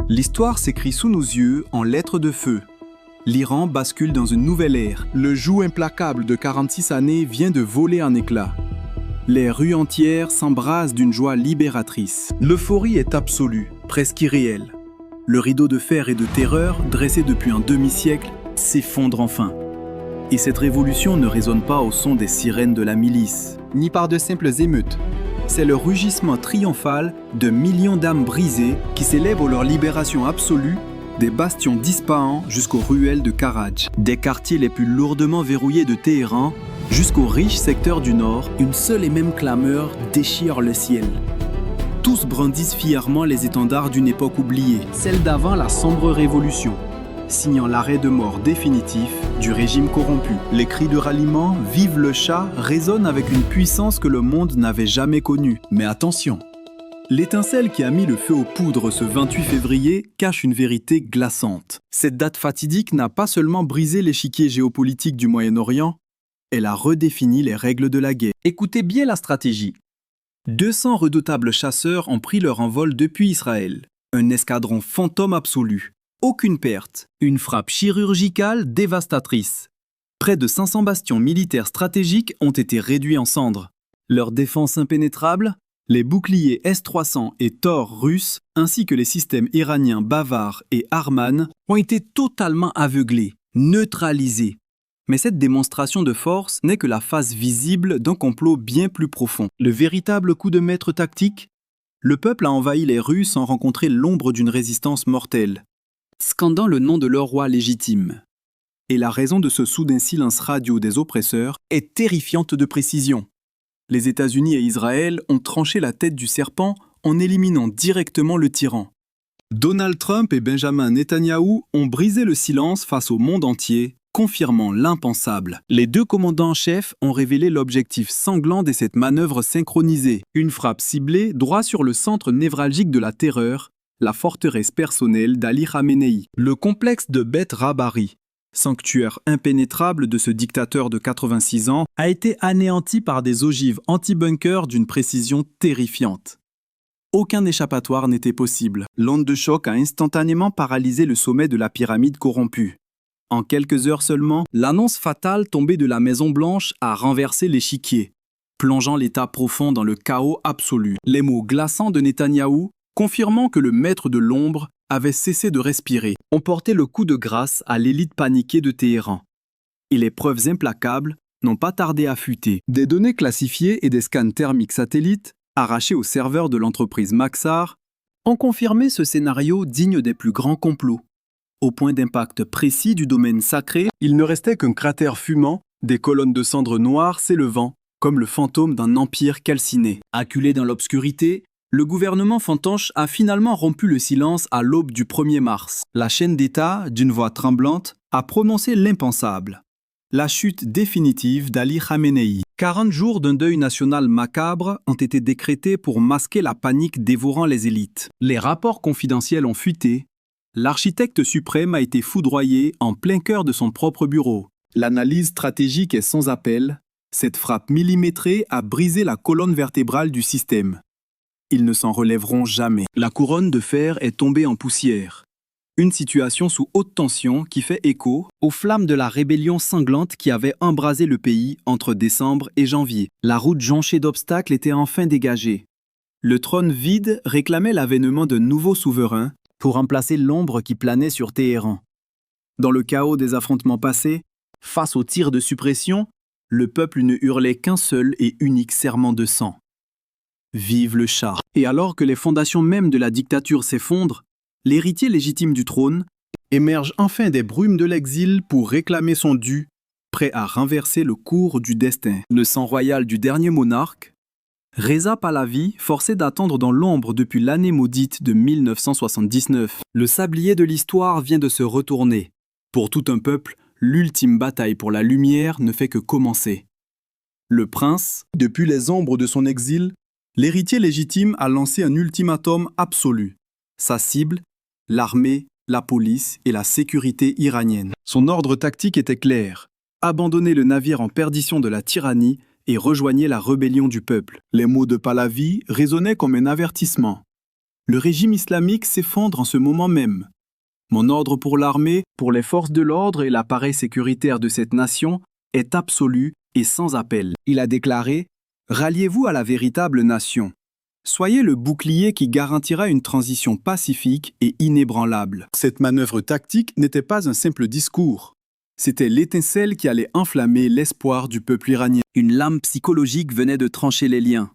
L'histoire s'écrit sous nos yeux en lettres de feu. L'Iran bascule dans une nouvelle ère. Le joug implacable de 46 années vient de voler en éclats. Les rues entières s'embrasent d'une joie libératrice. L'euphorie est absolue, presque irréelle. Le rideau de fer et de terreur, dressé depuis un demi-siècle, s'effondre enfin. Et cette révolution ne résonne pas au son des sirènes de la milice, ni par de simples émeutes. C'est le rugissement triomphal de millions d'âmes brisées qui célèbrent leur libération absolue, des bastions d'Ispahan jusqu'aux ruelles de Karaj, des quartiers les plus lourdement verrouillés de Téhéran jusqu'aux riches secteurs du nord, une seule et même clameur déchire le ciel. Tous brandissent fièrement les étendards d'une époque oubliée, celle d'avant la sombre révolution, signant l'arrêt de mort définitif du régime corrompu. Les cris de ralliement « Vive le Shah » résonnent avec une puissance que le monde n'avait jamais connue. Mais attention, l'étincelle qui a mis le feu aux poudres ce 28 février cache une vérité glaçante. Cette date fatidique n'a pas seulement brisé l'échiquier géopolitique du Moyen-Orient, elle a redéfini les règles de la guerre. Écoutez bien la stratégie. 200 redoutables chasseurs ont pris leur envol depuis Israël. Un escadron fantôme absolu. Aucune perte. Une frappe chirurgicale dévastatrice. Près de 500 bastions militaires stratégiques ont été réduits en cendres. Leur défense impénétrable, les boucliers S-300 et Thor russes, ainsi que les systèmes iraniens Bavar et Arman, ont été totalement aveuglés, neutralisés. Mais cette démonstration de force n'est que la face visible d'un complot bien plus profond. Le véritable coup de maître tactique, le peuple a envahi les rues sans rencontrer l'ombre d'une résistance mortelle, scandant le nom de leur roi légitime. Et la raison de ce soudain silence radio des oppresseurs est terrifiante de précision. Les États-Unis et Israël ont tranché la tête du serpent en éliminant directement le tyran. Donald Trump et Benjamin Netanyahou ont brisé le silence face au monde entier, confirmant l'impensable. Les deux commandants en chef ont révélé l'objectif sanglant de cette manœuvre synchronisée. Une frappe ciblée droit sur le centre névralgique de la terreur, la forteresse personnelle d'Ali Khamenei, le complexe de Beth Rabari. Sanctuaire impénétrable de ce dictateur de 86 ans, a été anéanti par des ogives anti-bunker d'une précision terrifiante. Aucun échappatoire n'était possible. L'onde de choc a instantanément paralysé le sommet de la pyramide corrompue. En quelques heures seulement, l'annonce fatale tombée de la Maison-Blanche a renversé l'échiquier, plongeant l'État profond dans le chaos absolu. Les mots glaçants de Netanyahou, confirmant que le maître de l'ombre avait cessé de respirer, ont porté le coup de grâce à l'élite paniquée de Téhéran. Et les preuves implacables n'ont pas tardé à fuiter. Des données classifiées et des scans thermiques satellites, arrachés aux serveurs de l'entreprise Maxar, ont confirmé ce scénario digne des plus grands complots. Au point d'impact précis du domaine sacré, il ne restait qu'un cratère fumant, des colonnes de cendres noires s'élevant, comme le fantôme d'un empire calciné. Acculé dans l'obscurité, le gouvernement fantoche a finalement rompu le silence à l'aube du 1er mars. La chaîne d'État, d'une voix tremblante, a prononcé l'impensable. La chute définitive d'Ali Khamenei. 40 jours d'un deuil national macabre ont été décrétés pour masquer la panique dévorant les élites. Les rapports confidentiels ont fuité. L'architecte suprême a été foudroyé en plein cœur de son propre bureau. L'analyse stratégique est sans appel. Cette frappe millimétrée a brisé la colonne vertébrale du système. Ils ne s'en relèveront jamais. La couronne de fer est tombée en poussière. Une situation sous haute tension qui fait écho aux flammes de la rébellion sanglante qui avait embrasé le pays entre décembre et janvier. La route jonchée d'obstacles était enfin dégagée. Le trône vide réclamait l'avènement d'un nouveau souverain pour remplacer l'ombre qui planait sur Téhéran. Dans le chaos des affrontements passés, face aux tirs de suppression, le peuple ne hurlait qu'un seul et unique serment de sang. Vive le Shah. Et alors que les fondations mêmes de la dictature s'effondrent, l'héritier légitime du trône émerge enfin des brumes de l'exil pour réclamer son dû, prêt à renverser le cours du destin. Le sang royal du dernier monarque, Reza Pahlavi, forcé d'attendre dans l'ombre depuis l'année maudite de 1979. Le sablier de l'histoire vient de se retourner. Pour tout un peuple, l'ultime bataille pour la lumière ne fait que commencer. Le prince, depuis les ombres de son exil, l'héritier légitime a lancé un ultimatum absolu. Sa cible, l'armée, la police et la sécurité iranienne. Son ordre tactique était clair. Abandonner le navire en perdition de la tyrannie et rejoignez la rébellion du peuple. Les mots de Pahlavi résonnaient comme un avertissement. Le régime islamique s'effondre en ce moment même. Mon ordre pour l'armée, pour les forces de l'ordre et l'appareil sécuritaire de cette nation est absolu et sans appel. Il a déclaré « Ralliez-vous à la véritable nation. Soyez le bouclier qui garantira une transition pacifique et inébranlable. » Cette manœuvre tactique n'était pas un simple discours. C'était l'étincelle qui allait enflammer l'espoir du peuple iranien. Une lame psychologique venait de trancher les liens.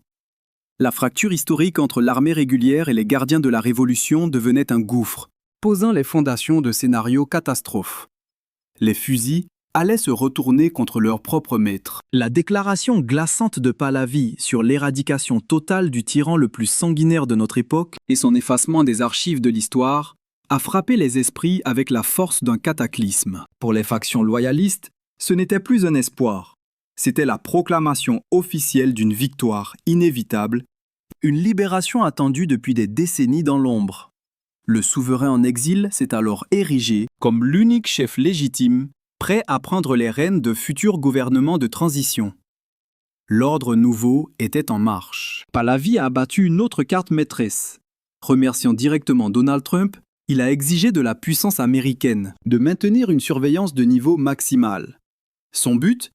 La fracture historique entre l'armée régulière et les gardiens de la Révolution devenait un gouffre, posant les fondations de scénarios catastrophes. Les fusils allaient se retourner contre leur propre maître. La déclaration glaçante de Pahlavi sur l'éradication totale du tyran le plus sanguinaire de notre époque et son effacement des archives de l'histoire a frappé les esprits avec la force d'un cataclysme. Pour les factions loyalistes, ce n'était plus un espoir. C'était la proclamation officielle d'une victoire inévitable, une libération attendue depuis des décennies dans l'ombre. Le souverain en exil s'est alors érigé comme l'unique chef légitime, prêt à prendre les rênes de futurs gouvernements de transition. L'ordre nouveau était en marche. Pahlavi a abattu une autre carte maîtresse. Remerciant directement Donald Trump, il a exigé de la puissance américaine de maintenir une surveillance de niveau maximal. Son but ?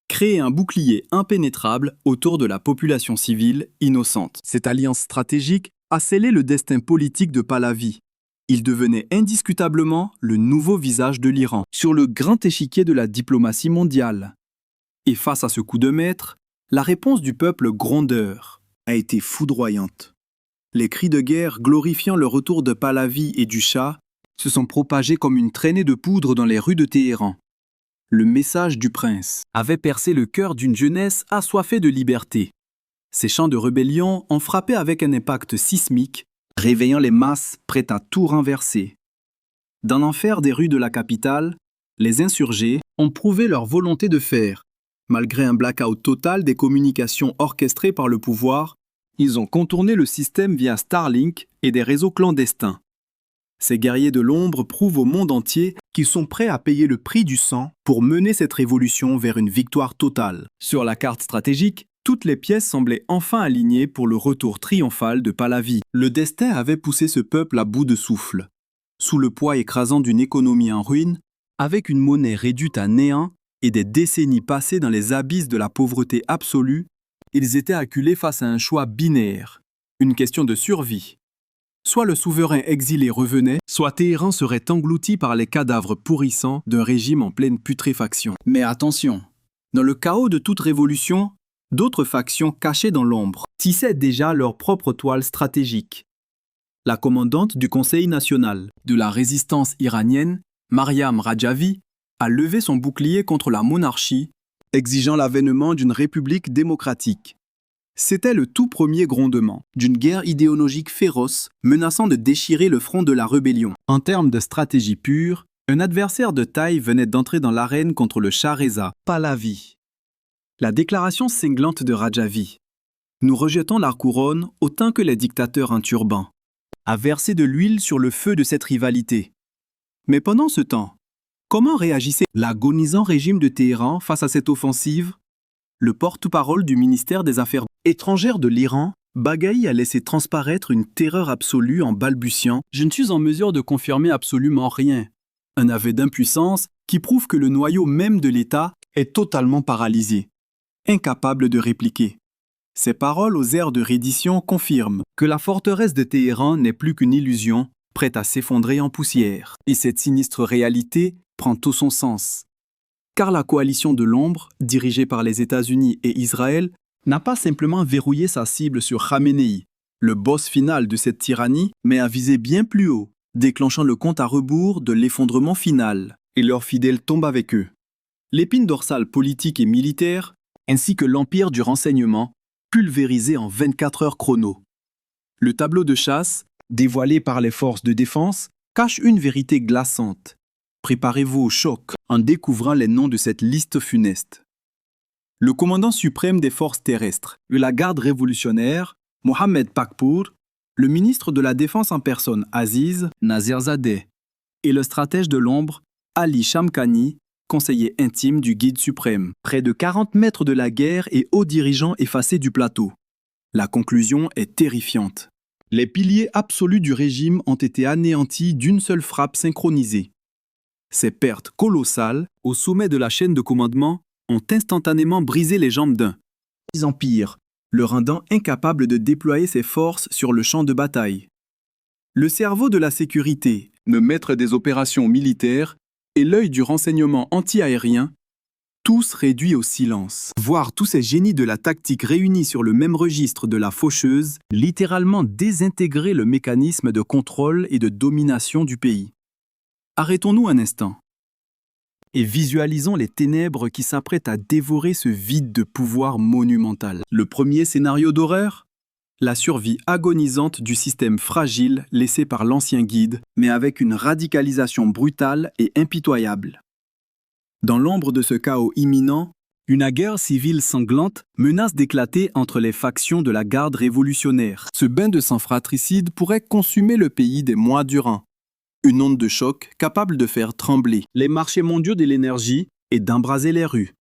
Créer un bouclier impénétrable autour de la population civile innocente. Cette alliance stratégique a scellé le destin politique de Pahlavi. Il devenait indiscutablement le nouveau visage de l'Iran sur le grand échiquier de la diplomatie mondiale. Et face à ce coup de maître, la réponse du peuple grondeur a été foudroyante. Les cris de guerre glorifiant le retour de Pahlavi et du Shah se sont propagés comme une traînée de poudre dans les rues de Téhéran. Le message du prince avait percé le cœur d'une jeunesse assoiffée de liberté. Ces chants de rébellion ont frappé avec un impact sismique, réveillant les masses prêtes à tout renverser. Dans l'enfer des rues de la capitale, les insurgés ont prouvé leur volonté de faire. Malgré un blackout total des communications orchestrées par le pouvoir, ils ont contourné le système via Starlink et des réseaux clandestins. Ces guerriers de l'ombre prouvent au monde entier qu'ils sont prêts à payer le prix du sang pour mener cette révolution vers une victoire totale. Sur la carte stratégique, toutes les pièces semblaient enfin alignées pour le retour triomphal de Pahlavi. Le destin avait poussé ce peuple à bout de souffle. Sous le poids écrasant d'une économie en ruine, avec une monnaie réduite à néant et des décennies passées dans les abysses de la pauvreté absolue, ils étaient acculés face à un choix binaire, une question de survie. Soit le souverain exilé revenait, soit Téhéran serait englouti par les cadavres pourrissants d'un régime en pleine putréfaction. Mais attention, dans le chaos de toute révolution, d'autres factions cachées dans l'ombre tissaient déjà leur propre toile stratégique. La commandante du Conseil national de la résistance iranienne, Mariam Rajavi, a levé son bouclier contre la monarchie, exigeant l'avènement d'une république démocratique. C'était le tout premier grondement d'une guerre idéologique féroce menaçant de déchirer le front de la rébellion. En termes de stratégie pure, un adversaire de taille venait d'entrer dans l'arène contre le Shah Reza, Pahlavi. La déclaration cinglante de Rajavi « Nous rejetons la couronne autant que les dictateurs en turban » a versé de l'huile sur le feu de cette rivalité. Mais pendant ce temps, comment réagissait l'agonisant régime de Téhéran face à cette offensive ? Le porte-parole du ministère des Affaires étrangères de l'Iran, Baghaei, a laissé transparaître une terreur absolue en balbutiant « Je ne suis en mesure de confirmer absolument rien ». Un aveu d'impuissance qui prouve que le noyau même de l'État est totalement paralysé, incapable de répliquer. Ces paroles aux airs de reddition confirment que la forteresse de Téhéran n'est plus qu'une illusion, prête à s'effondrer en poussière. Et cette sinistre réalité prend tout son sens. Car la coalition de l'ombre, dirigée par les États-Unis et Israël, n'a pas simplement verrouillé sa cible sur Khamenei, le boss final de cette tyrannie, mais a visé bien plus haut, déclenchant le compte à rebours de l'effondrement final, et leurs fidèles tombent avec eux. L'épine dorsale politique et militaire, ainsi que l'empire du renseignement, pulvérisé en 24 heures chrono. Le tableau de chasse, dévoilé par les forces de défense, cache une vérité glaçante. Préparez-vous au choc en découvrant les noms de cette liste funeste. Le commandant suprême des forces terrestres de la garde révolutionnaire, Mohamed Pakpour, le ministre de la Défense en personne, Aziz Nazirzadeh, et le stratège de l'ombre, Ali Shamkhani, conseiller intime du guide suprême, près de 40 mètres de la guerre et haut dirigeant effacé du plateau. La conclusion est terrifiante. Les piliers absolus du régime ont été anéantis d'une seule frappe synchronisée. Ces pertes colossales, au sommet de la chaîne de commandement, ont instantanément brisé les jambes d'un empire, le rendant incapable de déployer ses forces sur le champ de bataille. Le cerveau de la sécurité, le maître des opérations militaires et l'œil du renseignement anti-aérien, tous réduits au silence. Voir tous ces génies de la tactique réunis sur le même registre de la faucheuse, littéralement désintégrer le mécanisme de contrôle et de domination du pays. Arrêtons-nous un instant et visualisons les ténèbres qui s'apprêtent à dévorer ce vide de pouvoir monumental. Le premier scénario d'horreur ? La survie agonisante du système fragile laissé par l'ancien guide, mais avec une radicalisation brutale et impitoyable. Dans l'ombre de ce chaos imminent, une guerre civile sanglante menace d'éclater entre les factions de la garde révolutionnaire. Ce bain de sang fratricide pourrait consumer le pays des mois durant. Une onde de choc capable de faire trembler les marchés mondiaux de l'énergie et d'embraser les rues.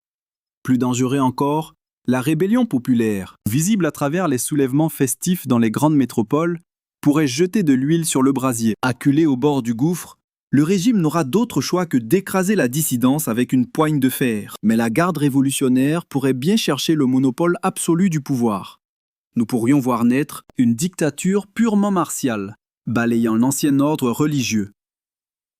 Plus dangereux encore, la rébellion populaire, visible à travers les soulèvements festifs dans les grandes métropoles, pourrait jeter de l'huile sur le brasier. Acculé au bord du gouffre, le régime n'aura d'autre choix que d'écraser la dissidence avec une poigne de fer. Mais la garde révolutionnaire pourrait bien chercher le monopole absolu du pouvoir. Nous pourrions voir naître une dictature purement martiale, balayant l'ancien ordre religieux.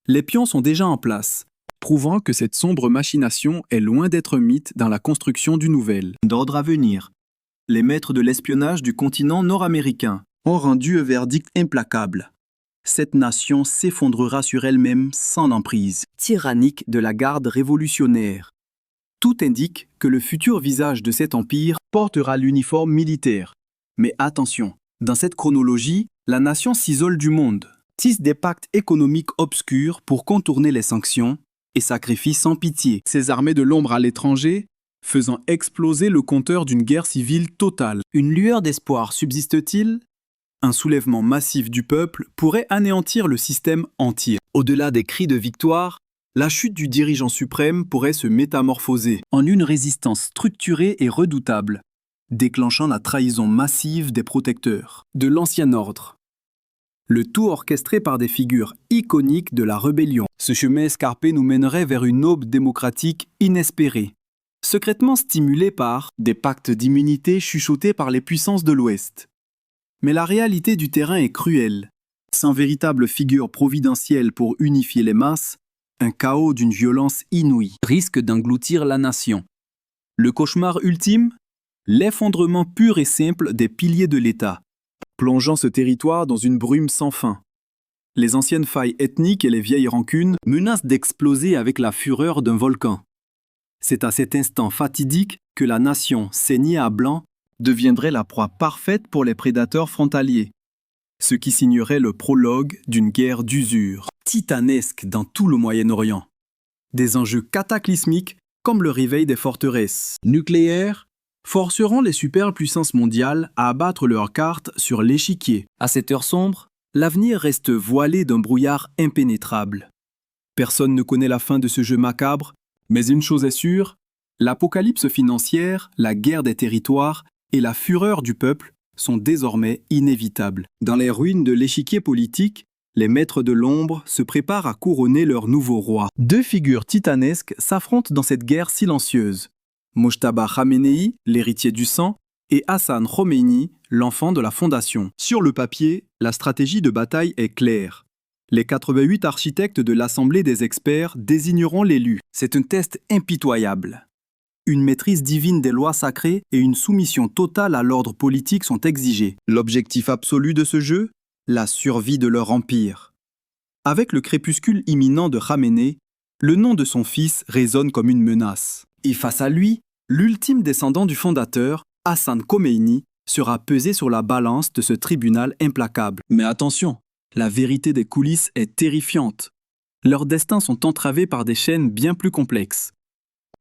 Les pions sont déjà en place, prouvant que cette sombre machination est loin d'être mythe dans la construction du nouvel ordre à venir. Les maîtres de l'espionnage du continent nord-américain ont rendu un verdict implacable. Cette nation s'effondrera sur elle-même sans emprise tyrannique de la garde révolutionnaire. Tout indique que le futur visage de cet empire portera l'uniforme militaire. Mais attention, dans cette chronologie, la nation s'isole du monde, tisse des pactes économiques obscurs pour contourner les sanctions et sacrifie sans pitié ses armées de l'ombre à l'étranger, faisant exploser le compteur d'une guerre civile totale. Une lueur d'espoir subsiste-t-il ? Un soulèvement massif du peuple pourrait anéantir le système entier. Au-delà des cris de victoire, la chute du dirigeant suprême pourrait se métamorphoser en une résistance structurée et redoutable, déclenchant la trahison massive des protecteurs de l'ancien ordre. Le tout orchestré par des figures iconiques de la rébellion. Ce chemin escarpé nous mènerait vers une aube démocratique inespérée, secrètement stimulée par des pactes d'immunité chuchotés par les puissances de l'Ouest. Mais la réalité du terrain est cruelle. Sans véritable figure providentielle pour unifier les masses, un chaos d'une violence inouïe risque d'engloutir la nation. Le cauchemar ultime ? L'effondrement pur et simple des piliers de l'État, plongeant ce territoire dans une brume sans fin. Les anciennes failles ethniques et les vieilles rancunes menacent d'exploser avec la fureur d'un volcan. C'est à cet instant fatidique que la nation, saignée à blanc, deviendrait la proie parfaite pour les prédateurs frontaliers, ce qui signerait le prologue d'une guerre d'usure, titanesque dans tout le Moyen-Orient. Des enjeux cataclysmiques, comme le réveil des forteresses nucléaires, forceront les superpuissances mondiales à abattre leurs cartes sur l'échiquier. À cette heure sombre, l'avenir reste voilé d'un brouillard impénétrable. Personne ne connaît la fin de ce jeu macabre, mais une chose est sûre, l'apocalypse financière, la guerre des territoires et la fureur du peuple sont désormais inévitables. Dans les ruines de l'échiquier politique, les maîtres de l'ombre se préparent à couronner leur nouveau roi. Deux figures titanesques s'affrontent dans cette guerre silencieuse. Mojtaba Khamenei, l'héritier du sang, et Hassan Khomeini, l'enfant de la fondation. Sur le papier, la stratégie de bataille est claire. Les 88 architectes de l'Assemblée des experts désigneront l'élu. C'est un test impitoyable. Une maîtrise divine des lois sacrées et une soumission totale à l'ordre politique sont exigées. L'objectif absolu de ce jeu ? La survie de leur empire. Avec le crépuscule imminent de Khamenei, le nom de son fils résonne comme une menace. Et face à lui, l'ultime descendant du fondateur, Hassan Khomeini, sera pesé sur la balance de ce tribunal implacable. Mais attention, la vérité des coulisses est terrifiante. Leurs destins sont entravés par des chaînes bien plus complexes.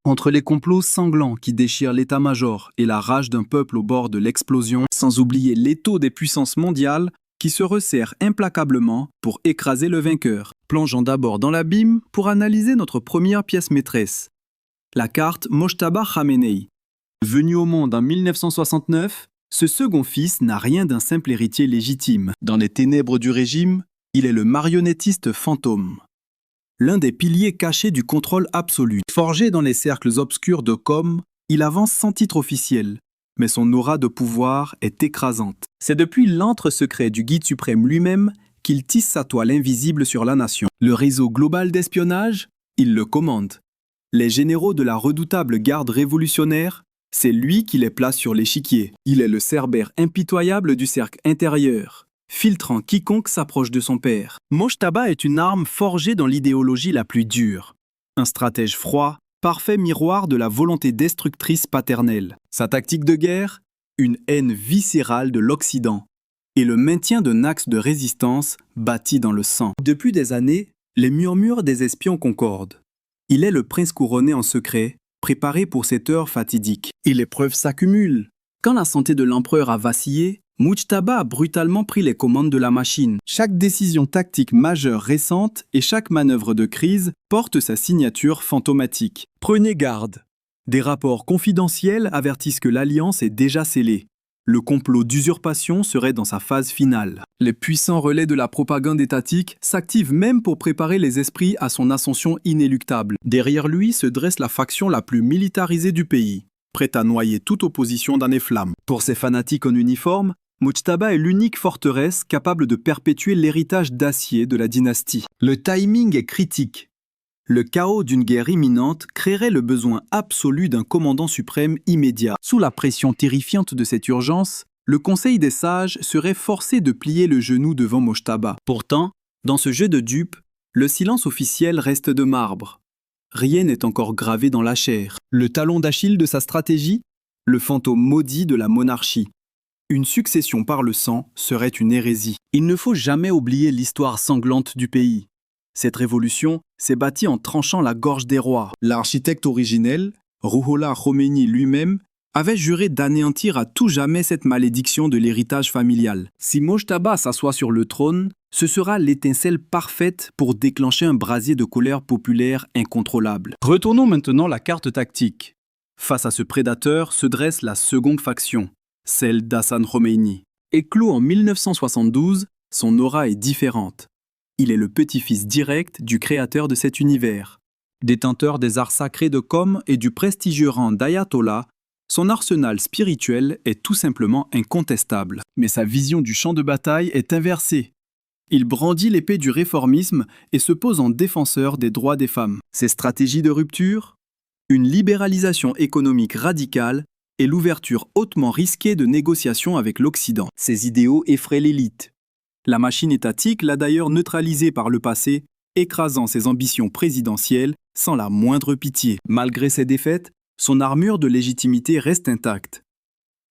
Entre les complots sanglants qui déchirent l'état-major et la rage d'un peuple au bord de l'explosion, sans oublier l'étau des puissances mondiales qui se resserrent implacablement pour écraser le vainqueur. Plongeons d'abord dans l'abîme pour analyser notre première pièce maîtresse, la carte Mojtaba Khamenei. Venu au monde en 1969, Ce second fils n'a rien d'un simple héritier légitime. Dans les ténèbres du régime, il est le marionnettiste fantôme. L'un des piliers cachés du contrôle absolu. Forgé dans les cercles obscurs de Com, il avance sans titre officiel, mais son aura de pouvoir est écrasante. C'est depuis l'antre secret du guide suprême lui-même qu'il tisse sa toile invisible sur la nation. Le réseau global d'espionnage, il le commande. Les généraux de la redoutable garde révolutionnaire, c'est lui qui les place sur l'échiquier. Il est le cerbère impitoyable du cercle intérieur, filtrant quiconque s'approche de son père. Mojtaba est une arme forgée dans l'idéologie la plus dure. Un stratège froid, parfait miroir de la volonté destructrice paternelle. Sa tactique de guerre, une haine viscérale de l'Occident et le maintien d'un axe de résistance bâti dans le sang. Depuis des années, les murmures des espions concordent. Il est le prince couronné en secret, préparé pour cette heure fatidique. Et les preuves s'accumulent. Quand la santé de l'empereur a vacillé, Mujtaba a brutalement pris les commandes de la machine. Chaque décision tactique majeure récente et chaque manœuvre de crise porte sa signature fantomatique. Prenez garde. Des rapports confidentiels avertissent que l'alliance est déjà scellée. Le complot d'usurpation serait dans sa phase finale. Les puissants relais de la propagande étatique s'activent même pour préparer les esprits à son ascension inéluctable. Derrière lui se dresse la faction la plus militarisée du pays, prête à noyer toute opposition dans les flammes. Pour ces fanatiques en uniforme, Mujtaba est l'unique forteresse capable de perpétuer l'héritage d'acier de la dynastie. Le timing est critique. Le chaos d'une guerre imminente créerait le besoin absolu d'un commandant suprême immédiat. Sous la pression terrifiante de cette urgence, le Conseil des sages serait forcé de plier le genou devant Mojtaba. Pourtant, dans ce jeu de dupes, le silence officiel reste de marbre. Rien n'est encore gravé dans la chair. Le talon d'Achille de sa stratégie, le fantôme maudit de la monarchie. Une succession par le sang serait une hérésie. Il ne faut jamais oublier l'histoire sanglante du pays. Cette révolution s'est bâtie en tranchant la gorge des rois. L'architecte originel, Ruhollah Khomeini lui-même, avait juré d'anéantir à tout jamais cette malédiction de l'héritage familial. Si Mojtaba s'assoit sur le trône, ce sera l'étincelle parfaite pour déclencher un brasier de colère populaire incontrôlable. Retournons maintenant la carte tactique. Face à ce prédateur se dresse la seconde faction, celle d'Hassan Khomeini. Éclos en 1972, son aura est différente. Il est le petit-fils direct du créateur de cet univers. Détenteur des arts sacrés de Com et du prestigieux rang d'ayatollah, son arsenal spirituel est tout simplement incontestable. Mais sa vision du champ de bataille est inversée. Il brandit l'épée du réformisme et se pose en défenseur des droits des femmes. Ses stratégies de rupture, une libéralisation économique radicale et l'ouverture hautement risquée de négociations avec l'Occident. Ses idéaux effraient l'élite. La machine étatique l'a d'ailleurs neutralisé par le passé, écrasant ses ambitions présidentielles sans la moindre pitié. Malgré ses défaites, son armure de légitimité reste intacte.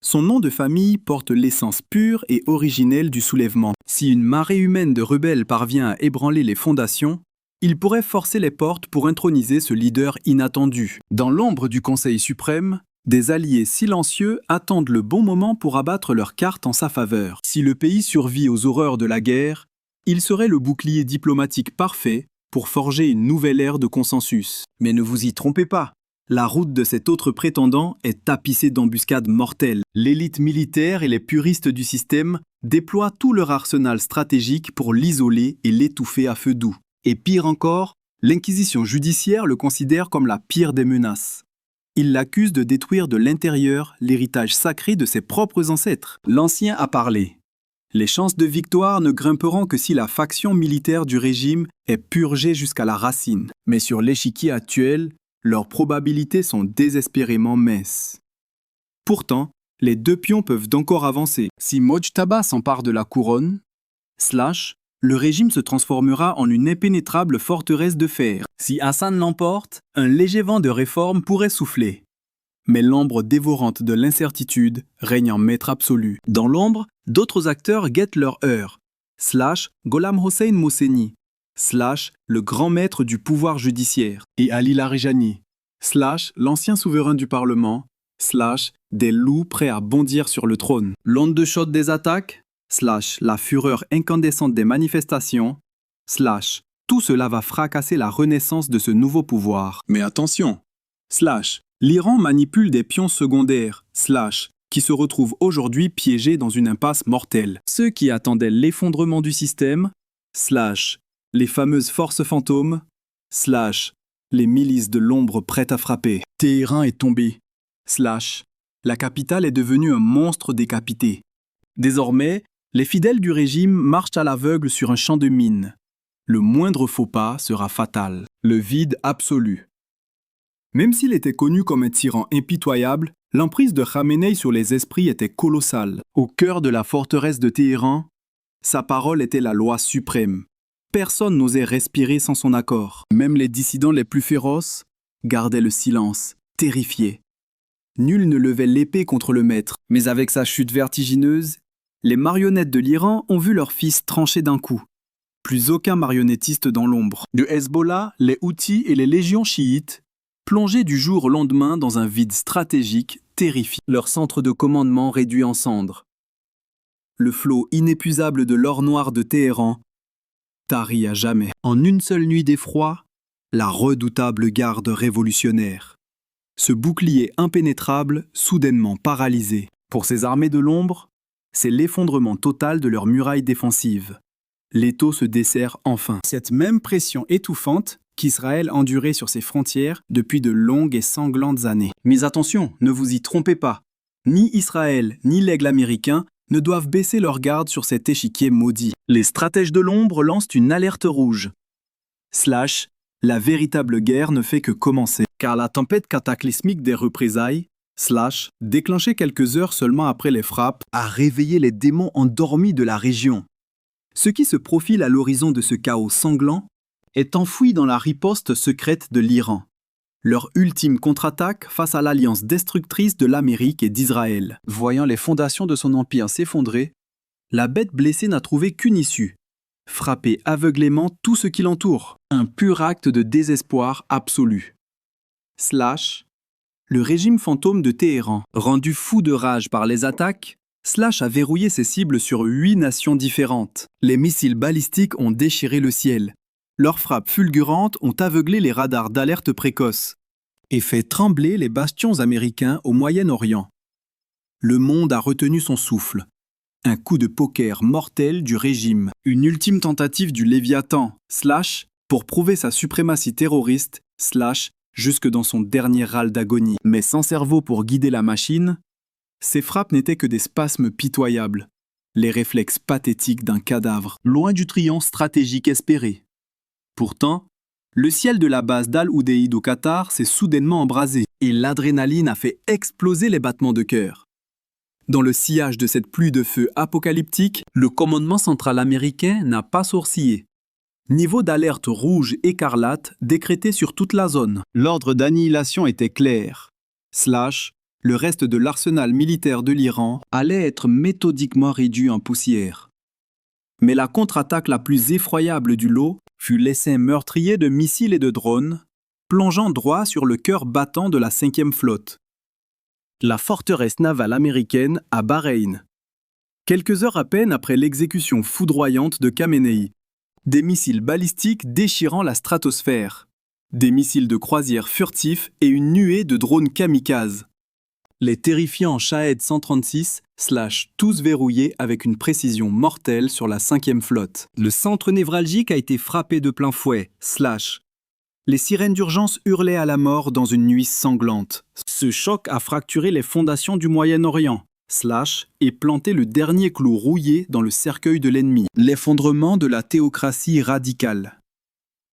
Son nom de famille porte l'essence pure et originelle du soulèvement. Si une marée humaine de rebelles parvient à ébranler les fondations, il pourrait forcer les portes pour introniser ce leader inattendu. Dans l'ombre du Conseil suprême, des alliés silencieux attendent le bon moment pour abattre leurs cartes en sa faveur. Si le pays survit aux horreurs de la guerre, il serait le bouclier diplomatique parfait pour forger une nouvelle ère de consensus. Mais ne vous y trompez pas, la route de cet autre prétendant est tapissée d'embuscades mortelles. L'élite militaire et les puristes du système déploient tout leur arsenal stratégique pour l'isoler et l'étouffer à feu doux. Et pire encore, l'Inquisition judiciaire le considère comme la pire des menaces. Il l'accuse de détruire de l'intérieur l'héritage sacré de ses propres ancêtres. L'ancien a parlé. Les chances de victoire ne grimperont que si la faction militaire du régime est purgée jusqu'à la racine. Mais sur l'échiquier actuel, leurs probabilités sont désespérément minces. Pourtant, les deux pions peuvent encore avancer. Si Mojtaba s'empare de la couronne, le régime se transformera en une impénétrable forteresse de fer. Si Hassan l'emporte, un léger vent de réforme pourrait souffler. Mais l'ombre dévorante de l'incertitude règne en maître absolu. Dans l'ombre, d'autres acteurs guettent leur heure. Gholam Hossein Mohseni, le grand maître du pouvoir judiciaire, et Ali Larijani, l'ancien souverain du Parlement, des loups prêts à bondir sur le trône. L'onde de choc des attaques, la fureur incandescente des manifestations, tout cela va fracasser la renaissance de ce nouveau pouvoir. Mais attention, l'Iran manipule des pions secondaires, qui se retrouvent aujourd'hui piégés dans une impasse mortelle. Ceux qui attendaient l'effondrement du système, / les fameuses forces fantômes, / les milices de l'ombre prêtes à frapper. Téhéran est tombé, / la capitale est devenue un monstre décapité. Désormais, les fidèles du régime marchent à l'aveugle sur un champ de mines. Le moindre faux pas sera fatal. Le vide absolu. Même s'il était connu comme un tyran impitoyable, l'emprise de Khamenei sur les esprits était colossale. Au cœur de la forteresse de Téhéran, sa parole était la loi suprême. Personne n'osait respirer sans son accord. Même les dissidents les plus féroces gardaient le silence, terrifiés. Nul ne levait l'épée contre le maître. Mais avec sa chute vertigineuse, les marionnettes de l'Iran ont vu leur fils trancher d'un coup. Plus aucun marionnettiste dans l'ombre. Du Hezbollah, les Houthis et les légions chiites plongés du jour au lendemain dans un vide stratégique terrifiant. Leur centre de commandement réduit en cendres. Le flot inépuisable de l'or noir de Téhéran tarit à jamais. En une seule nuit d'effroi, la redoutable garde révolutionnaire. Ce bouclier impénétrable, soudainement paralysé. Pour ces armées de l'ombre, c'est l'effondrement total de leurs murailles défensives. L'étau se dessert enfin. Cette même pression étouffante qu'Israël endurait sur ses frontières depuis de longues et sanglantes années. Mais attention, ne vous y trompez pas. Ni Israël, ni l'aigle américain ne doivent baisser leur garde sur cet échiquier maudit. Les stratèges de l'ombre lancent une alerte rouge. / la véritable guerre ne fait que commencer. Car la tempête cataclysmique des représailles, / déclenchée quelques heures seulement après les frappes, a réveillé les démons endormis de la région. Ce qui se profile à l'horizon de ce chaos sanglant est enfoui dans la riposte secrète de l'Iran. Leur ultime contre-attaque face à l'alliance destructrice de l'Amérique et d'Israël. Voyant les fondations de son empire s'effondrer, la bête blessée n'a trouvé qu'une issue. Frapper aveuglément tout ce qui l'entoure. Un pur acte de désespoir absolu. / le régime fantôme de Téhéran, rendu fou de rage par les attaques, / a verrouillé ses cibles sur 8 nations différentes. Les missiles balistiques ont déchiré le ciel. Leurs frappes fulgurantes ont aveuglé les radars d'alerte précoce et fait trembler les bastions américains au Moyen-Orient. Le monde a retenu son souffle. Un coup de poker mortel du régime. Une ultime tentative du Léviathan, / pour prouver sa suprématie terroriste, / jusque dans son dernier râle d'agonie. Mais sans cerveau pour guider la machine, ces frappes n'étaient que des spasmes pitoyables, les réflexes pathétiques d'un cadavre, loin du triomphe stratégique espéré. Pourtant, le ciel de la base d'Al-Udeid au Qatar s'est soudainement embrasé et l'adrénaline a fait exploser les battements de cœur. Dans le sillage de cette pluie de feu apocalyptique, le commandement central américain n'a pas sourcillé. Niveau d'alerte rouge écarlate décrété sur toute la zone. L'ordre d'annihilation était clair. / le reste de l'arsenal militaire de l'Iran allait être méthodiquement réduit en poussière. Mais la contre-attaque la plus effroyable du lot fut l'essaim meurtrier de missiles et de drones, plongeant droit sur le cœur battant de la 5e flotte. La forteresse navale américaine à Bahreïn. Quelques heures à peine après l'exécution foudroyante de Khamenei, des missiles balistiques déchirant la stratosphère, des missiles de croisière furtifs et une nuée de drones kamikazes. Les terrifiants Shahed 136 / tous verrouillés avec une précision mortelle sur la 5e flotte. Le centre névralgique a été frappé de plein fouet, / les sirènes d'urgence hurlaient à la mort dans une nuit sanglante. Ce choc a fracturé les fondations du Moyen-Orient, / et planté le dernier clou rouillé dans le cercueil de l'ennemi. L'effondrement de la théocratie radicale.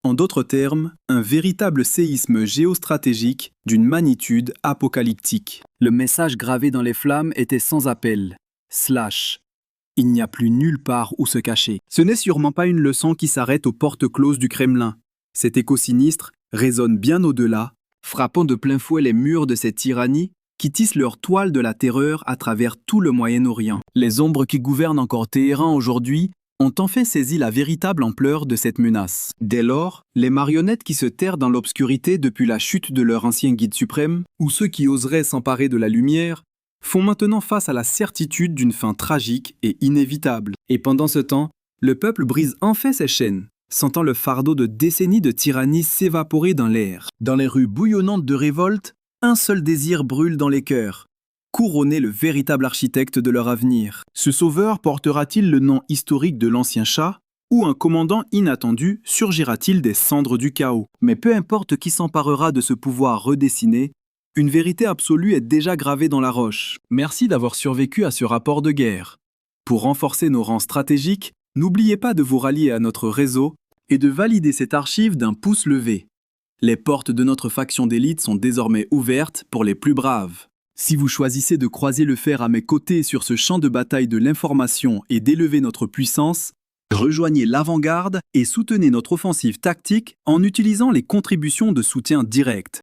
En d'autres termes, un véritable séisme géostratégique d'une magnitude apocalyptique. Le message gravé dans les flammes était sans appel. / il n'y a plus nulle part où se cacher. Ce n'est sûrement pas une leçon qui s'arrête aux portes closes du Kremlin. Cet écho sinistre résonne bien au-delà, frappant de plein fouet les murs de cette tyrannie qui tissent leur toile de la terreur à travers tout le Moyen-Orient. Les ombres qui gouvernent encore Téhéran aujourd'hui ont enfin saisi la véritable ampleur de cette menace. Dès lors, les marionnettes qui se terrent dans l'obscurité depuis la chute de leur ancien guide suprême, ou ceux qui oseraient s'emparer de la lumière, font maintenant face à la certitude d'une fin tragique et inévitable. Et pendant ce temps, le peuple brise enfin ses chaînes, sentant le fardeau de décennies de tyrannie s'évaporer dans l'air. Dans les rues bouillonnantes de révolte, un seul désir brûle dans les cœurs. couronner le véritable architecte de leur avenir. Ce sauveur portera-t-il le nom historique de l'ancien chat ? Ou un commandant inattendu surgira-t-il des cendres du chaos? Mais peu importe qui s'emparera de ce pouvoir redessiné, une vérité absolue est déjà gravée dans la roche. Merci d'avoir survécu à ce rapport de guerre. Pour renforcer nos rangs stratégiques, n'oubliez pas de vous rallier à notre réseau et de valider cette archive d'un pouce levé. Les portes de notre faction d'élite sont désormais ouvertes pour les plus braves. Si vous choisissez de croiser le fer à mes côtés sur ce champ de bataille de l'information et d'élever notre puissance, rejoignez l'avant-garde et soutenez notre offensive tactique en utilisant les contributions de soutien direct.